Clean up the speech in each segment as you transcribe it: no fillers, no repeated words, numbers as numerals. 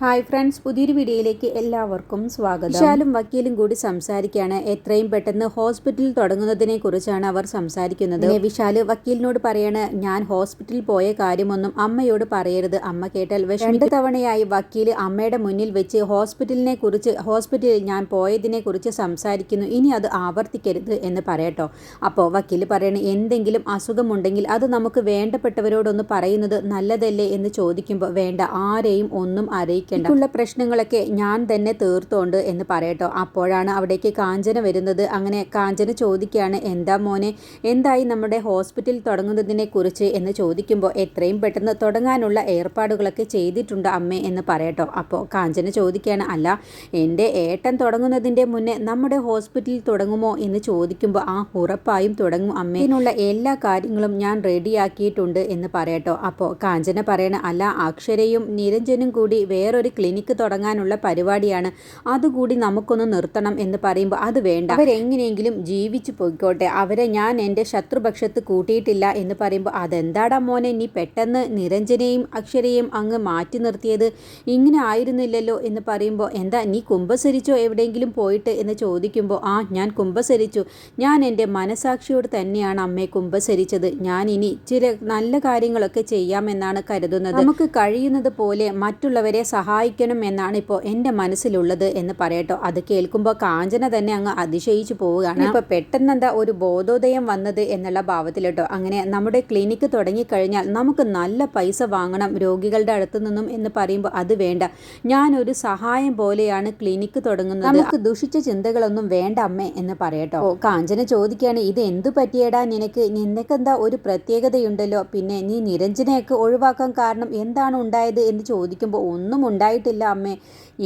Hi friends, പുതിയൊരു വീഡിയോയിലേക്ക് എല്ലാവർക്കും സ്വാഗതം. വിശാലും വക്കീലും കൂടി സംസാരിക്കുകയാണ്. എത്രയും പെട്ടെന്ന് ഹോസ്പിറ്റൽ തുടങ്ങുന്നതിനെ കുറിച്ചാണ് അവർ സംസാരിക്കുന്നത്. വിശാല് വക്കീലിനോട് പറയാണ്, ഞാൻ ഹോസ്പിറ്റലിൽ പോയ കാര്യമൊന്നും അമ്മയോട് പറയരുത്, അമ്മ കേട്ടാൽ വിഷമിക്കും. 2 തവണയായി വക്കീല് അമ്മയുടെ മുന്നിൽ വെച്ച് ഹോസ്പിറ്റലിൽ ഞാൻ പോയതിനെ കുറിച്ച് സംസാരിക്കുന്നു, ഇനി അത് ആവർത്തിക്കരുത് എന്ന് പറയട്ടോ. അപ്പോൾ വക്കീല് പറയണ, എന്തെങ്കിലും അസുഖമുണ്ടെങ്കിൽ അത് നമുക്ക് വേണ്ടപ്പെട്ടവരോടൊന്ന് പറയുന്നത് നല്ലതല്ലേ എന്ന് ചോദിക്കുമ്പോൾ, വേണ്ട, ആരെയും ഒന്നും അറിയിക്കും, ുള്ള പ്രശ്നങ്ങളൊക്കെ ഞാൻ തന്നെ തീർത്തോണ്ട് എന്ന് പറയട്ടോ. അപ്പോഴാണ് അവിടേക്ക് കാഞ്ചന വരുന്നത്. അങ്ങനെ കാഞ്ചന ചോദിക്കുകയാണ്, എന്താ മോനെ, എന്തായി നമ്മുടെ ഹോസ്പിറ്റൽ തുടങ്ങുന്നതിനെ കുറിച്ച് എന്ന് ചോദിക്കുമ്പോൾ, എത്രയും പെട്ടെന്ന് തുടങ്ങാനുള്ള ഏർപ്പാടുകളൊക്കെ ചെയ്തിട്ടുണ്ട് അമ്മേ എന്ന് പറയട്ടോ. അപ്പോൾ കാഞ്ചന ചോദിക്കുകയാണ്, അല്ല, എൻ്റെ ഏട്ടൻ തുടങ്ങുന്നതിൻ്റെ മുന്നേ നമ്മുടെ ഹോസ്പിറ്റലിൽ തുടങ്ങുമോ എന്ന് ചോദിക്കുമ്പോൾ, ഉറപ്പായും തുടങ്ങും അമ്മേ, ഇതിനുള്ള എല്ലാ കാര്യങ്ങളും ഞാൻ റെഡിയാക്കിയിട്ടുണ്ട് എന്ന് പറയട്ടോ. അപ്പോൾ കാഞ്ചന പറയണ, അല്ല, അക്ഷരയും നിരഞ്ജനും കൂടി വേറൊരു ക്ലിനിക്ക് തുടങ്ങാനുള്ള പരിപാടിയാണ്, അതുകൂടി നമുക്കൊന്ന് നിർത്തണം എന്ന് പറയുമ്പോൾ, അത് വേണ്ട, അവരെങ്ങനെയെങ്കിലും ജീവിച്ചു പോയിക്കോട്ടെ, അവരെ ഞാൻ എൻ്റെ ശത്രുപക്ഷത്ത് കൂട്ടിയിട്ടില്ല എന്ന് പറയുമ്പോൾ, അതെന്താടാ മോനെ നീ പെട്ടെന്ന് നിരഞ്ജനെയും അക്ഷരയും അങ്ങ് മാറ്റി നിർത്തിയത്, ഇങ്ങനെ ആയിരുന്നില്ലല്ലോ എന്ന് പറയുമ്പോൾ, എന്താ നീ കുമ്പസരിച്ചോ എവിടെയെങ്കിലും പോയിട്ട് എന്ന് ചോദിക്കുമ്പോൾ, ഞാൻ കുമ്പസരിച്ചു, ഞാൻ എൻ്റെ മനസാക്ഷിയോട് തന്നെയാണ് അമ്മയെ കുമ്പസരിച്ചത്, ഞാൻ ഇനി ചില നല്ല കാര്യങ്ങളൊക്കെ ചെയ്യാമെന്നാണ് കരുതുന്നത്, നമുക്ക് കഴിയുന്നത് പോലെ മറ്റുള്ളവരെ സഹായിക്കണം എന്നാണ് ഇപ്പോൾ എൻ്റെ മനസ്സിലുള്ളത് എന്ന് പറയട്ടോ. അത് കേൾക്കുമ്പോൾ കാഞ്ചന തന്നെ അങ്ങ് അതിശയിച്ചു പോവുകയാണ്. ഇപ്പോൾ പെട്ടെന്ന് എന്താ ഒരു ബോധോദയം വന്നത് എന്നുള്ള ഭാവത്തിലോട്ടോ. അങ്ങനെ നമ്മുടെ ക്ലിനിക്ക് തുടങ്ങിക്കഴിഞ്ഞാൽ നമുക്ക് നല്ല പൈസ വാങ്ങണം രോഗികളുടെ അടുത്ത് നിന്നും എന്ന് പറയുമ്പോൾ, അത് വേണ്ട, ഞാനൊരു സഹായം പോലെയാണ് ക്ലിനിക്ക് തുടങ്ങുന്നത്, നമുക്ക് ദുഷിച്ച ചിന്തകളൊന്നും വേണ്ട അമ്മേ എന്ന് പറയട്ടോ. കാഞ്ചന ചോദിക്കുകയാണ്, ഇത് എന്തു പറ്റിയടാ നിനക്കെന്താ ഒരു പ്രത്യേകതയുണ്ടല്ലോ, പിന്നെ നീ നിരഞ്ജനെയൊക്കെ ഒഴിവാക്കാൻ കാരണം എന്താണ് ഉണ്ടായത് എന്ന് ചോദിക്കുമ്പോൾ, ഒന്നും ഉണ്ടായിട്ടില്ല അമ്മേ,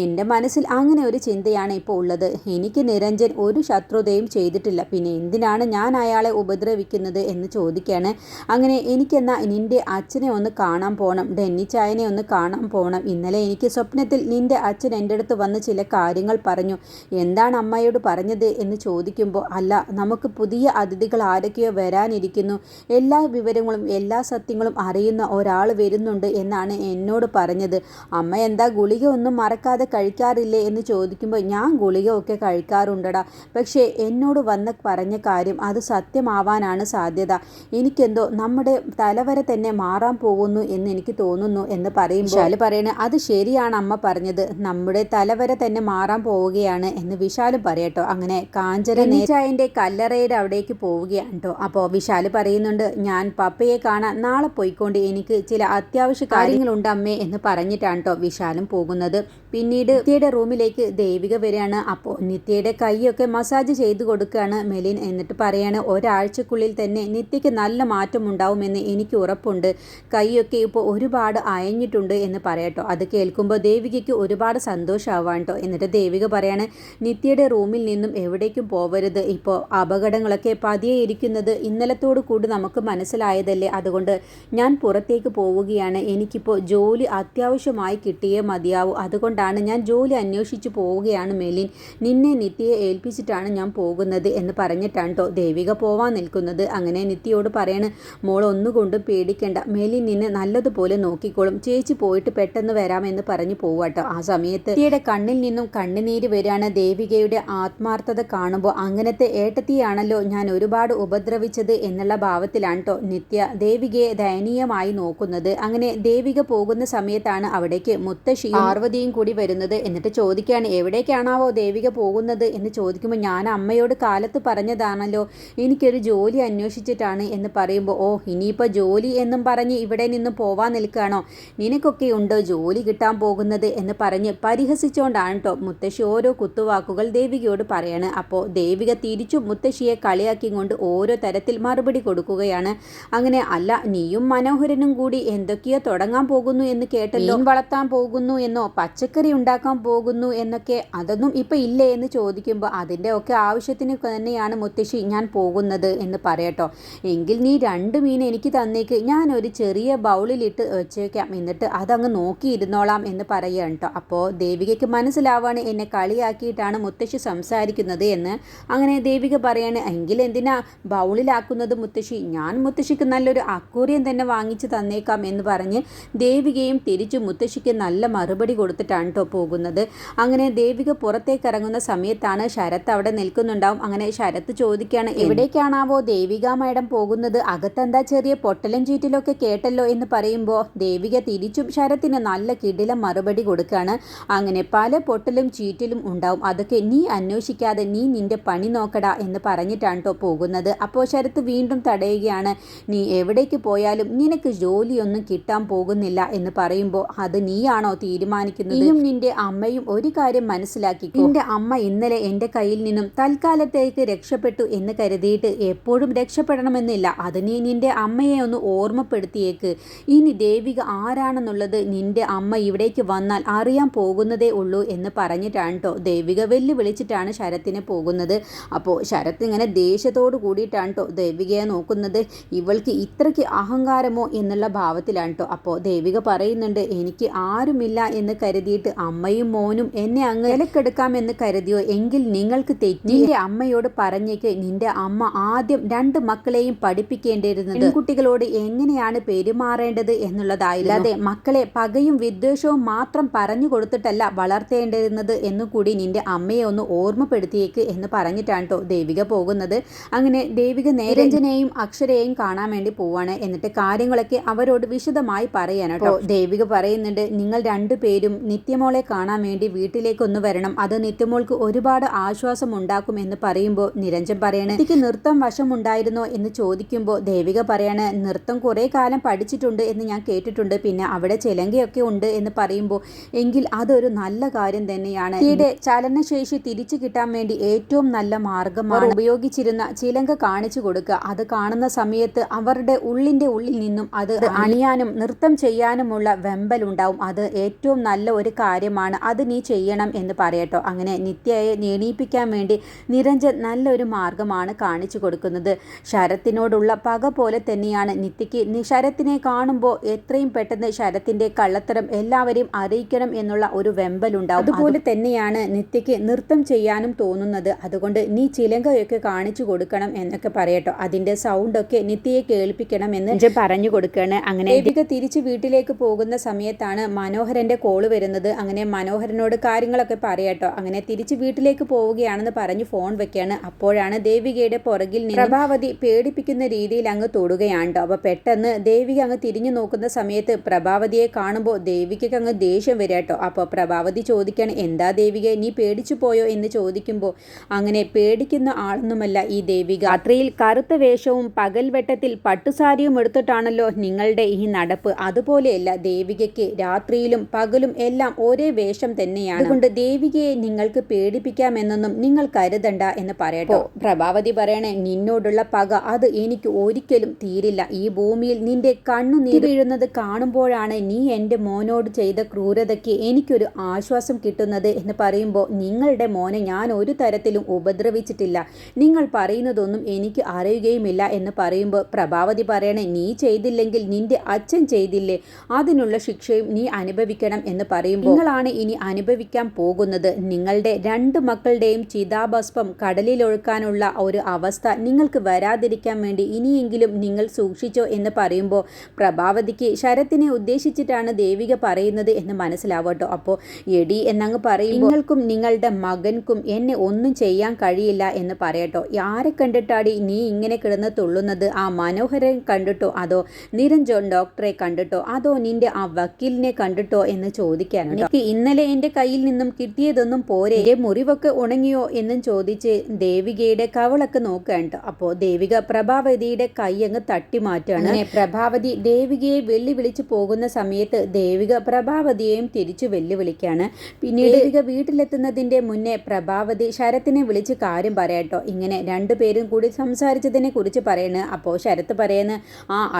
എൻ്റെ മനസ്സിൽ അങ്ങനെ ഒരു ചിന്തയാണ് ഇപ്പോൾ ഉള്ളത്, എനിക്ക് നിരഞ്ജൻ ഒരു ശത്രുതയും ചെയ്തിട്ടില്ല, പിന്നെ എന്തിനാണ് ഞാൻ അയാളെ ഉപദ്രവിക്കുന്നത് എന്ന് ചോദിക്കുകയാണ്. അങ്ങനെ എനിക്കെന്നാ നിൻ്റെ അച്ഛനെ ഒന്ന് കാണാൻ പോകണം, ഡെന്നിച്ചായനെ ഒന്ന് കാണാൻ പോകണം, ഇന്നലെ എനിക്ക് സ്വപ്നത്തിൽ നിൻ്റെ അച്ഛൻ എൻ്റെ അടുത്ത് വന്ന് ചില കാര്യങ്ങൾ പറഞ്ഞു, എന്താണ് അമ്മയോട് പറഞ്ഞത് എന്ന് ചോദിക്കുമ്പോൾ, അല്ല, നമുക്ക് പുതിയ അതിഥികൾ ആരൊക്കെയോ വരാനിരിക്കുന്നു, എല്ലാ വിവരങ്ങളും എല്ലാ സത്യങ്ങളും അറിയുന്ന ഒരാൾ വരുന്നുണ്ട് എന്നാണ് എന്നോട് പറഞ്ഞത്, അമ്മ എന്താ ഗുളിക ഒന്നും മറക്കാതെ കഴിക്കാറില്ലേ എന്ന് ചോദിക്കുമ്പോൾ, ഞാൻ ഗുളിക ഒക്കെ കഴിക്കാറുണ്ടടാ, പക്ഷേ എന്നോട് പറഞ്ഞ കാര്യം അത് സത്യമാവാനാണ് സാധ്യത, എനിക്കെന്തോ നമ്മുടെ തലവര തന്നെ മാറാൻ പോകുന്നു എന്ന് എനിക്ക് തോന്നുന്നു എന്ന് പറയുമ്പോൾ പറയണ, അത് ശരിയാണ് അമ്മ പറഞ്ഞത്, നമ്മുടെ തലവര തന്നെ മാറാൻ പോവുകയാണ് എന്ന് വിശാലും പറയട്ടോ. അങ്ങനെ കാഞ്ചന നേച്ചായൻ്റെ കല്ലറയുടെ അവിടേക്ക് പോവുകയാണ് കേട്ടോ. അപ്പോൾ വിശാല് പറയുന്നുണ്ട്, ഞാൻ പപ്പയെ കാണാൻ നാളെ പോയിക്കൊണ്ട് എനിക്ക് ചില അത്യാവശ്യ കാര്യങ്ങളുണ്ട് അമ്മേ എന്ന് പറഞ്ഞിട്ടാണ് കേട്ടോ വിശാലും പോകുന്നത്. പിന്നീട് നിത്യയുടെ റൂമിലേക്ക് ദേവിക വരികയാണ്. അപ്പോൾ നിത്യയുടെ കൈയൊക്കെ മസാജ് ചെയ്ത് കൊടുക്കുകയാണ് മെലിൻ. എന്നിട്ട് പറയാണ്, ഒരാഴ്ചക്കുള്ളിൽ തന്നെ നിത്യയ്ക്ക് നല്ല മാറ്റം ഉണ്ടാവുമെന്ന് എനിക്ക് ഉറപ്പുണ്ട്, കൈയൊക്കെ ഇപ്പോൾ ഒരുപാട് അയഞ്ഞിട്ടുണ്ട് എന്ന് പറയട്ടോ. അത് കേൾക്കുമ്പോൾ ദേവികയ്ക്ക് ഒരുപാട് സന്തോഷമാവാൻ കേട്ടോ. എന്നിട്ട് ദേവിക പറയാണ്, നിത്യയുടെ റൂമിൽ നിന്നും എവിടേക്കും പോവരുത്, ഇപ്പോൾ അപകടങ്ങളൊക്കെ പതിയെ ഇരിക്കുന്നത് ഇന്നലത്തോടു കൂടി നമുക്ക് മനസ്സിലായതല്ലേ, അതുകൊണ്ട് ഞാൻ പുറത്തേക്ക് പോവുകയാണ്, എനിക്കിപ്പോൾ ജോലി അത്യാവശ്യമായി കിട്ടിയേ മതിയാവൂ, അതുകൊണ്ടാണ് ഞാൻ ജോലി അന്വേഷിച്ച് പോവുകയാണ് മെലിൻ, നിന്നെ നിത്യയെ ഏൽപ്പിച്ചിട്ടാണ് ഞാൻ പോകുന്നത് എന്ന് പറഞ്ഞിട്ടാണ് കേട്ടോ ദേവിക പോവാൻ നിൽക്കുന്നത്. അങ്ങനെ നിത്യയോട് പറയണ്, മോൾ ഒന്നുകൊണ്ടും പേടിക്കേണ്ട, മെലിൻ നിന്നെ നല്ലതുപോലെ നോക്കിക്കോളും, ചേച്ചി പോയിട്ട് പെട്ടെന്ന് വരാമെന്ന് പറഞ്ഞു പോവാട്ടോ. ആ സമയത്ത് നിത്യയുടെ കണ്ണിൽ നിന്നും കണ്ണുനീര് വരികയാണ്. ദേവികയുടെ ആത്മാർത്ഥത കാണുമ്പോൾ, അങ്ങനത്തെ ഏട്ടത്തിയാണല്ലോ ഞാൻ ഒരുപാട് ഉപദ്രവിച്ചത് എന്നുള്ള ഭാവത്തിലാണ് കേട്ടോ നിത്യ ദേവികയെ ദയനീയമായി നോക്കുന്നത്. അങ്ങനെ ദേവിക പോകുന്ന സമയത്താണ് അവിടേക്ക് മുത്തശ്ശിയും പാർവതിയും കൂടി വരുന്നത്. എന്നിട്ട് ചോദിക്കുകയാണ്, എവിടേക്കാണാവോ ദേവിക പോകുന്നത് എന്ന് ചോദിക്കുമ്പോൾ, ഞാൻ അമ്മയോട് കാലത്ത് പറഞ്ഞതാണല്ലോ എനിക്കൊരു ജോലി അന്വേഷിച്ചിട്ടാണ് എന്ന് പറയുമ്പോൾ, ഇനിയിപ്പോൾ ജോലി എന്നും പറഞ്ഞ് ഇവിടെ നിന്ന് പോവാൻ നിൽക്കുകയാണോ, നിനക്കൊക്കെ ഉണ്ടോ ജോലി കിട്ടാൻ പോകുന്നത് എന്ന് പറഞ്ഞ് പരിഹസിച്ചുകൊണ്ടാണ് കേട്ടോ മുത്തശ്ശി ഓരോ കുത്തുവാക്കുകൾ ദേവികയോട് പറയാണ്. അപ്പോൾ ദേവിക തിരിച്ചു മുത്തശ്ശിയെ കളിയാക്കിക്കൊണ്ട് ഓരോ തരത്തിൽ മറുപടി കൊടുക്കുകയാണ്. അങ്ങനെ, അല്ല, നീയും മനോഹരനും കൂടി എന്തൊക്കെയോ തുടങ്ങാൻ പോകുന്നു എന്ന് കേട്ടല്ലോ, വളർത്താൻ പോകുന്നു എന്നോ പച്ചക്കറി ഉണ്ടാക്കാൻ പോകുന്നു എന്നൊക്കെ, അതൊന്നും ഇപ്പം ഇല്ലേ എന്ന് ചോദിക്കുമ്പോൾ, അതിൻ്റെ ഒക്കെ ആവശ്യത്തിന് തന്നെയാണ് മുത്തശ്ശി ഞാൻ പോകുന്നത് എന്ന് പറയട്ടോ. എങ്കിൽ നീ 2 മീൻ എനിക്ക് തന്നേക്ക്, ഞാൻ ഒരു ചെറിയ ബൗളിലിട്ട് വെച്ചേക്കാം, എന്നിട്ട് അതങ്ങ് നോക്കിയിരുന്നോളാം എന്ന് പറയുകയാണ് കേട്ടോ. അപ്പോൾ ദേവികയ്ക്ക് മനസ്സിലാവാണ് എന്നെ കളിയാക്കിയിട്ടാണ് മുത്തശ്ശി സംസാരിക്കുന്നത് എന്ന്. അങ്ങനെ ദേവിക പറയാണ്, എങ്കിൽ എന്തിനാ ബൗളിലാക്കുന്നത് മുത്തശ്ശി, ഞാൻ മുത്തശ്ശിക്ക് നല്ലൊരു അക്വേറിയം തന്നെ വാങ്ങിച്ച് തന്നേക്കാം എന്ന് പറഞ്ഞ് ദേവികയും തിരിച്ചു മുത്തശ്ശിക്ക് നല്ല നല്ല മറുപടി കൊടുത്തിട്ടാണ് കേട്ടോ പോകുന്നത്. അങ്ങനെ ദേവിക പുറത്തേക്ക് ഇറങ്ങുന്ന സമയത്താണ് ശരത്ത് അവിടെ നിൽക്കുന്നുണ്ടാവും. അങ്ങനെ ശരത്ത് ചോദിക്കുകയാണ്, എവിടേക്കാണാവോ ദേവിക മാഡം പോകുന്നത്? അകത്തെന്താ ചെറിയ പൊട്ടലും ചീറ്റിലൊക്കെ കേട്ടല്ലോ എന്ന് പറയുമ്പോൾ ദേവിക തിരിച്ചും ശരത്തിന് നല്ല കിടിലം മറുപടി കൊടുക്കുകയാണ്. അങ്ങനെ പല പൊട്ടലും ചീറ്റിലും ഉണ്ടാവും, അതൊക്കെ നീ അന്വേഷിക്കാതെ നീ നിന്റെ പണി നോക്കടാ എന്ന് പറഞ്ഞിട്ടാണ് കേട്ടോ പോകുന്നത്. അപ്പോൾ ശരത്ത് വീണ്ടും തടയുകയാണ്, നീ എവിടേക്ക് പോയാലും നിനക്ക് ജോലിയൊന്നും കിട്ടാൻ പോകുന്നില്ല എന്ന് പറയുമ്പോൾ അത് നീയാണോ തീരുമാനിക്കുന്നത്? നീയും നിന്റെ അമ്മയും ഒരു കാര്യം മനസ്സിലാക്കിക്കോ, നിന്റെ അമ്മ ഇന്നലെ എൻ്റെ കയ്യിൽ നിന്നും തൽക്കാലത്തേക്ക് രക്ഷപ്പെട്ടു എന്ന് കരുതിയിട്ട് എപ്പോഴും രക്ഷപ്പെടണമെന്നില്ല. അത് നീ നിന്റെ അമ്മയെ ഒന്ന് ഓർമ്മപ്പെടുത്തിയേക്ക്. ഇനി ദേവിക ആരാണെന്നുള്ളത് നിന്റെ അമ്മ ഇവിടേക്ക് വന്നാൽ അറിയാൻ പോകുന്നതേ ഉള്ളൂ എന്ന് പറഞ്ഞിട്ടാണ് കേട്ടോ ദേവിക വെല്ലുവിളിച്ചിട്ടാണ് ശരത്തിനെ പോകുന്നത്. അപ്പോൾ ശരത്ത് ഇങ്ങനെ ദേഷ്യത്തോട് കൂടിയിട്ടാണ് കേട്ടോ ദേവികയെ നോക്കുന്നത്. ഇവൾക്ക് ഇത്രയ്ക്ക് അഹങ്കാരമോ എന്നുള്ള ഭാവത്തിലാണ് കേട്ടോ. അപ്പോൾ ദേവിക പറയുന്നുണ്ട്, എനിക്ക് ആരുമില്ല എന്ന് കരുതിയിട്ട് അമ്മയും മോനും എന്നെ അങ്ങ് വിലക്കെടുക്കാമെന്ന് കരുതിയോ? എങ്കിൽ നിങ്ങൾക്ക് തെറ്റി. നിന്റെ അമ്മയോട് പറഞ്ഞേക്ക് നിന്റെ അമ്മ ആദ്യം 2 മക്കളെയും പഠിപ്പിക്കേണ്ടിയിരുന്നത് പെൺകുട്ടികളോട് എങ്ങനെയാണ് പെരുമാറേണ്ടത് എന്നുള്ളതായില്ല. അതെ, മക്കളെ പകയും വിദ്വേഷവും മാത്രം പറഞ്ഞു കൊടുത്തിട്ടല്ല വളർത്തേണ്ടിരുന്നത് എന്നുകൂടി നിന്റെ അമ്മയെ ഒന്ന് ഓർമ്മപ്പെടുത്തിയേക്ക് എന്ന് പറഞ്ഞിട്ടാണ് കേട്ടോ ദേവിക പോകുന്നത്. അങ്ങനെ ദേവിക നിരഞ്ജനെയും അക്ഷരയെയും കാണാൻ വേണ്ടി പോവാണ്. എന്നിട്ട് കാര്യങ്ങളൊക്കെ അവരോട് വിശദമായി പറയാൻ കേട്ടോ. ദേവിക പറയുന്നുണ്ട്, നിങ്ങൾ 2 പേരും നിത്യമോളെ കാണാൻ വേണ്ടി വീട്ടിലേക്കൊന്ന് വരണം, അത് നിത്യമോൾക്ക് ഒരുപാട് ആശ്വാസം ഉണ്ടാക്കും എന്ന് പറയുമ്പോൾ നിരഞ്ജൻ പറയണേ, എനിക്ക് നൃത്തം വശമുണ്ടായിരുന്നോ എന്ന് ചോദിക്കുമ്പോൾ ദേവിക പറയാണ്, നൃത്തം കുറേ കാലം പഠിച്ചിട്ടുണ്ട് എന്ന് ഞാൻ കേട്ടിട്ടുണ്ട്, പിന്നെ അവിടെ ചിലങ്കയൊക്കെ ഉണ്ട് എന്ന് പറയുമ്പോൾ എങ്കിൽ അതൊരു നല്ല കാര്യം തന്നെയാണ്. ഈയിടെ ചലനശേഷി തിരിച്ചു കിട്ടാൻ വേണ്ടി ഏറ്റവും നല്ല മാർഗമാണ് ഉപയോഗിച്ചിരുന്ന ചിലങ്ക കാണിച്ചു കൊടുക്കുക. അത് കാണുന്ന സമയത്ത് അവരുടെ ഉള്ളിൻ്റെ ഉള്ളിൽ നിന്നും അത് അണിയാനും നൃത്തം ചെയ്യാനുമുള്ള വെമ്പലുണ്ടാവും. അത് ഏറ്റവും നല്ല ഒരു കാര്യമാണ്, അത് നീ ചെയ്യണം എന്ന് പറയട്ടോ. അങ്ങനെ നിത്യയെ എണീപ്പിക്കാൻ വേണ്ടി നിരഞ്ജൻ നല്ലൊരു മാർഗമാണ് കാണിച്ചു കൊടുക്കുന്നത്. ശരത്തിനോടുള്ള പക പോലെ തന്നെയാണ് നിത്യയ്ക്ക് ശരത്തിനെ കാണുമ്പോൾ എത്രയും പെട്ടെന്ന് ശരത്തിൻ്റെ കള്ളത്തരം എല്ലാവരെയും അറിയിക്കണം എന്നുള്ള ഒരു വെമ്പലുണ്ടാവും. അതുപോലെ തന്നെയാണ് നിത്യയ്ക്ക് നൃത്തം ചെയ്യാനും തോന്നുന്നത്. അതുകൊണ്ട് നീ ചിലങ്കയൊക്കെ കാണിച്ചു കൊടുക്കണം എന്നൊക്കെ പറയട്ടോ. അതിൻ്റെ സൗണ്ടൊക്കെ നിത്യയെ കേൾപ്പിക്കണം എന്ന് പറഞ്ഞു കൊടുക്കുകയാണ്. അങ്ങനെ ദേവിക തിരിച്ച് വീട്ടിലേക്ക് പോകുന്ന സമയത്താണ് മനോഹരൻ്റെ കോള് വരുന്നത്. അങ്ങനെ മനോഹരനോട് കാര്യങ്ങളൊക്കെ പറയട്ടോ. അങ്ങനെ തിരിച്ച് വീട്ടിലേക്ക് പോവുകയാണെന്ന് പറഞ്ഞ് ഫോൺ വെക്കുകയാണ്. അപ്പോഴാണ് ദേവികയുടെ പുറകിൽ നിന്ന് പ്രഭാവതി പേടിപ്പിക്കുന്ന രീതിയിൽ അങ്ങ് തൊടുകയാണ്. അപ്പോൾ പെട്ടെന്ന് ദേവിക അങ്ങ് തിരിഞ്ഞു നോക്കുന്ന സമയത്ത് പ്രഭാവതിയെ കാണുമ്പോൾ ദേവികയ്ക്ക് അങ്ങ് ദേഷ്യം വരിക കേട്ടോ. അപ്പോൾ പ്രഭാവതി ചോദിക്കുകയാണ്, എന്താ ദേവിക നീ പേടിച്ചു പോയോ എന്ന് ചോദിക്കുമ്പോൾ അങ്ങനെ പേടിക്കുന്ന ആളൊന്നുമല്ല ഈ ദേവിക. രാത്രിയിൽ കറുത്ത വേഷവും പകൽ വെട്ടത്തിൽ പട്ടുസാരിയും എടുത്തിട്ടാണല്ലോ നിങ്ങളുടെ ഈ നടപ്പ്. അതുപോലെയല്ല ദേവികയ്ക്ക് രാത്രിയിലും പകലും എല്ലാം ഒരേ വേഷം തന്നെയാണ്. അതുകൊണ്ട് ദേവികയെ നിങ്ങൾക്ക് പേടിപ്പിക്കാമെന്നൊന്നും നിങ്ങൾ കരുതണ്ട എന്ന് പറയട്ടോ. പ്രഭാവതി പറയണേ, നിന്നോടുള്ള പക അത് എനിക്ക് ഒരിക്കലും തീരില്ല. ഈ ഭൂമിയിൽ നിന്റെ കണ്ണു നീരുന്നത് കാണുമ്പോഴാണ് നീ എൻ്റെ മോനോട് ചെയ്ത ക്രൂരതയ്ക്ക് എനിക്കൊരു ആശ്വാസം കിട്ടുന്നത് എന്ന് പറയുമ്പോൾ നിങ്ങളുടെ മോനെ ഞാൻ ഒരു തരത്തിലും ഉപദ്രവിച്ചിട്ടില്ല, നിങ്ങൾ പറയുന്നതൊന്നും എനിക്ക് അറിയുകയുമില്ല എന്ന് പറയുമ്പോൾ പ്രഭാവതി പറയണേ, നീ ചെയ്തില്ലെങ്കിൽ നിന്റെ അച്ഛൻ ചെയ്തില്ലേ, അതിനുള്ള ശിക്ഷയും നീ അനുഭവിക്കണം എന്ന് പറയുമ്പോൾ നിങ്ങളാണ് ഇനി അനുഭവിക്കാൻ പോകുന്നത്. നിങ്ങളുടെ 2 മക്കളുടെയും ചിതാഭസ്മം കടലിലൊഴുക്കാനുള്ള ഒരു അവസ്ഥ നിങ്ങൾക്ക് വരാതിരിക്കാൻ വേണ്ടി ഇനിയെങ്കിലും നിങ്ങൾ സൂക്ഷിച്ചോ എന്ന് പറയുമ്പോൾ പ്രഭാവതിക്ക് ശരത്തിനെ ഉദ്ദേശിച്ചിട്ടാണ് ദേവിക പറയുന്നത് എന്ന് മനസ്സിലാവട്ടോ. അപ്പോൾ എടി എന്നങ്ങ് പറയും, നിങ്ങൾക്കും നിങ്ങളുടെ മകൻക്കും എന്നെ ഒന്നും ചെയ്യാൻ കഴിയില്ല എന്ന് പറയട്ടോ. ആരെ കണ്ടിട്ടാടി നീ ഇങ്ങനെ കിടന്ന് തുള്ളുന്നത്? ആ മനോഹരൻ കണ്ടിട്ടോ, അതോ നിരഞ്ജൻ ഡോക്ടറെ കണ്ടിട്ടോ, അതോ നിന്റെ ആ വക്കീലിനെ കണ്ടിട്ടോ എന്ന് ചോദിക്കാനുണ്ട്. എനിക്ക് ഇന്നലെ എൻ്റെ കയ്യിൽ നിന്നും കിട്ടിയതൊന്നും പോരെ, മുറിവൊക്കെ ഉണങ്ങിയോ എന്നും ചോദിച്ച് ദേവികയുടെ കവളൊക്കെ നോക്കുകയാണ്. അപ്പോൾ ദേവിക പ്രഭാവതിയുടെ കൈ അങ്ങ് തട്ടി മാറ്റാണ്. പ്രഭാവതി ദേവികയെ വെല്ലുവിളിച്ച് പോകുന്ന സമയത്ത് ദേവിക പ്രഭാവതിയെയും തിരിച്ചു വെല്ലുവിളിക്കാണ്. പിന്നീട് ദേവിക വീട്ടിലെത്തുന്നതിൻ്റെ മുന്നേ പ്രഭാവതി ശരത്തിനെ വിളിച്ച് കാര്യം പറയാട്ടോ. ഇങ്ങനെ 2 പേരും കൂടി സംസാരിച്ചതിനെ കുറിച്ച് പറയുന്നത്. അപ്പോൾ ശരത്ത് പറയുന്നത്,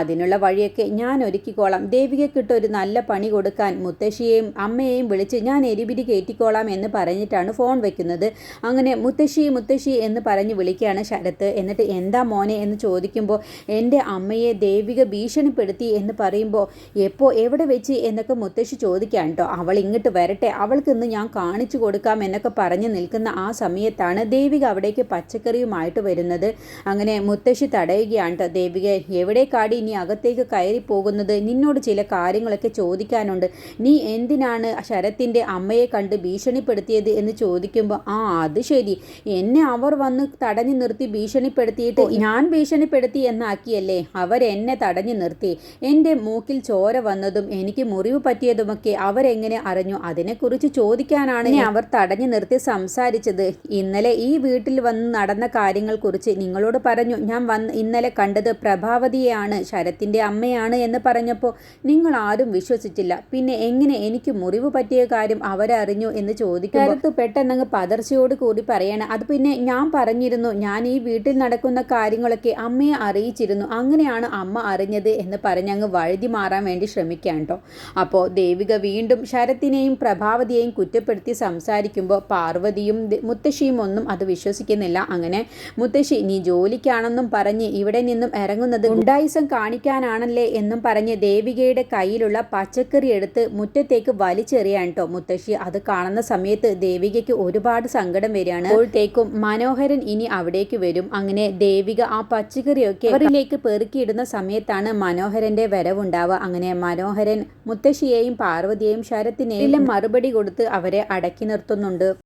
അതിനുള്ള വഴിയൊക്കെ ഞാൻ ഒരുക്കിക്കോളാം, ദേവികയ്ക്കിട്ട് ഒരു നല്ല പണി കൊടുക്കാൻ മുത്തശ്ശിയെയും അമ്മയെയും വിളിച്ച് ഞാൻ എരിപിരി കയറ്റിക്കോളാം എന്ന് പറഞ്ഞിട്ടാണ് ഫോൺ വെക്കുന്നത്. അങ്ങനെ മുത്തശ്ശി മുത്തശ്ശി എന്ന് പറഞ്ഞ് വിളിക്കുകയാണ് ശരത്ത്. എന്നിട്ട് എന്താ മോനെ എന്ന് ചോദിക്കുമ്പോൾ എൻ്റെ അമ്മയെ ദേവിക ഭീഷണിപ്പെടുത്തി എന്ന് പറയുമ്പോൾ എപ്പോൾ എവിടെ വെച്ച് എന്നൊക്കെ മുത്തശ്ശി ചോദിക്കാൻ കേട്ടോ. അവൾ ഇങ്ങോട്ട് വരട്ടെ, അവൾക്ക് ഇന്ന് ഞാൻ കാണിച്ചു കൊടുക്കാം എന്നൊക്കെ പറഞ്ഞ് നിൽക്കുന്ന ആ സമയത്താണ് ദേവിക അവിടേക്ക് പച്ചക്കറിയുമായിട്ട് വരുന്നത്. അങ്ങനെ മുത്തശ്ശി തടയുകയാണ് കേട്ടോ. ദേവിക എവിടേക്കാടി ഇനി അകത്തേക്ക് കയറി പോകുന്നത്? നിന്നോട് ചില കാര്യങ്ങളൊക്കെ ചോദിക്കാനുണ്ട്. നീ എന്തിനാണ് ശരത്തിൻ്റെ അമ്മയെ കണ്ട് ഭീഷണിപ്പെടുത്തിയത് എന്ന് ചോദിക്കുമ്പോൾ അത് ശരി, എന്നെ അവർ വന്ന് തടഞ്ഞു നിർത്തി ഭീഷണിപ്പെടുത്തിയിട്ട് ഞാൻ ഭീഷണിപ്പെടുത്തി എന്നാക്കിയല്ലേ? അവരെന്നെ തടഞ്ഞു നിർത്തി. എൻ്റെ മൂക്കിൽ ചോര വന്നതും എനിക്ക് മുറിവ് പറ്റിയതുമൊക്കെ അവരെങ്ങനെ അറിഞ്ഞു? അതിനെക്കുറിച്ച് ചോദിക്കാനാണ് അവർ തടഞ്ഞു നിർത്തി സംസാരിച്ചത്. ഇന്നലെ ഈ വീട്ടിൽ വന്ന് നടന്ന കാര്യങ്ങളെക്കുറിച്ച് നിങ്ങളോട് പറഞ്ഞു. ഞാൻ ഇന്നലെ കണ്ടത് പ്രഭാവതിയെയാണ്, ശരത്തിൻ്റെ അമ്മയാണ് എന്ന് പറഞ്ഞപ്പോൾ നിങ്ങൾ ആരും വിശ്വസിച്ചില്ല. പിന്നെ എങ്ങനെ എനിക്ക് മുറിവ് പറ്റിയ കാര്യം അവരറിഞ്ഞു എന്ന് ചോദിക്കുമ്പോൾ പെട്ടെന്നങ്ങ് പതർച്ചയോട് കൂടി പറയണം, അത് പിന്നെ ഞാൻ പറഞ്ഞിരുന്നു, ഞാൻ ഈ വീട്ടിൽ നടക്കുന്ന കാര്യങ്ങളൊക്കെ അമ്മയെ അറിയിച്ചിരുന്നു, അങ്ങനെയാണ് അമ്മ അറിഞ്ഞത് എന്ന് പറഞ്ഞങ്ങ് വഴുതി മാറാൻ വേണ്ടി ശ്രമിക്കാൻ കേട്ടോ. അപ്പോൾ ദേവിക വീണ്ടും ശരത്തിനെയും പ്രഭാവതിയെയും കുറ്റപ്പെടുത്തി സംസാരിക്കുമ്പോൾ പാർവതിയും മുത്തശ്ശിയും ഒന്നും അത് വിശ്വസിക്കുന്നില്ല. അങ്ങനെ മുത്തശ്ശി, നീ ജോലിക്കാണെന്നും പറഞ്ഞ് ഇവിടെ നിന്നും ഇറങ്ങുന്നത് ഗുണ്ടായിസം കാണിക്കാനാണല്ലേ എന്നും പറഞ്ഞ് ദേവികയുടെ കയ്യിലുള്ള പച്ചക്കറി എടുത്ത് മുറ്റത്തേക്ക് വലിച്ചെറിയാൻ കേട്ടോ മുത്തശ്ശി. അത് കാണുന്ന സമയത്ത് ദേവികയ്ക്ക് ഒരുപാട് സങ്കടം വരികയാണ്. അപ്പോഴത്തേക്കും മനോഹരൻ ഇനി അവിടേക്ക് വരും. അങ്ങനെ ദേവിക ആ പച്ചക്കറിയൊക്കെ അവരിലേക്ക് പെറുക്കിയിടുന്ന സമയത്താണ് മനോഹരന്റെ വരവുണ്ടാവുക. അങ്ങനെ മനോഹരൻ മുത്തശ്ശിയെയും പാർവതിയെയും ശരത്തിനെയും മറുപടി കൊടുത്ത് അവരെ അടക്കി നിർത്തുന്നുണ്ട്.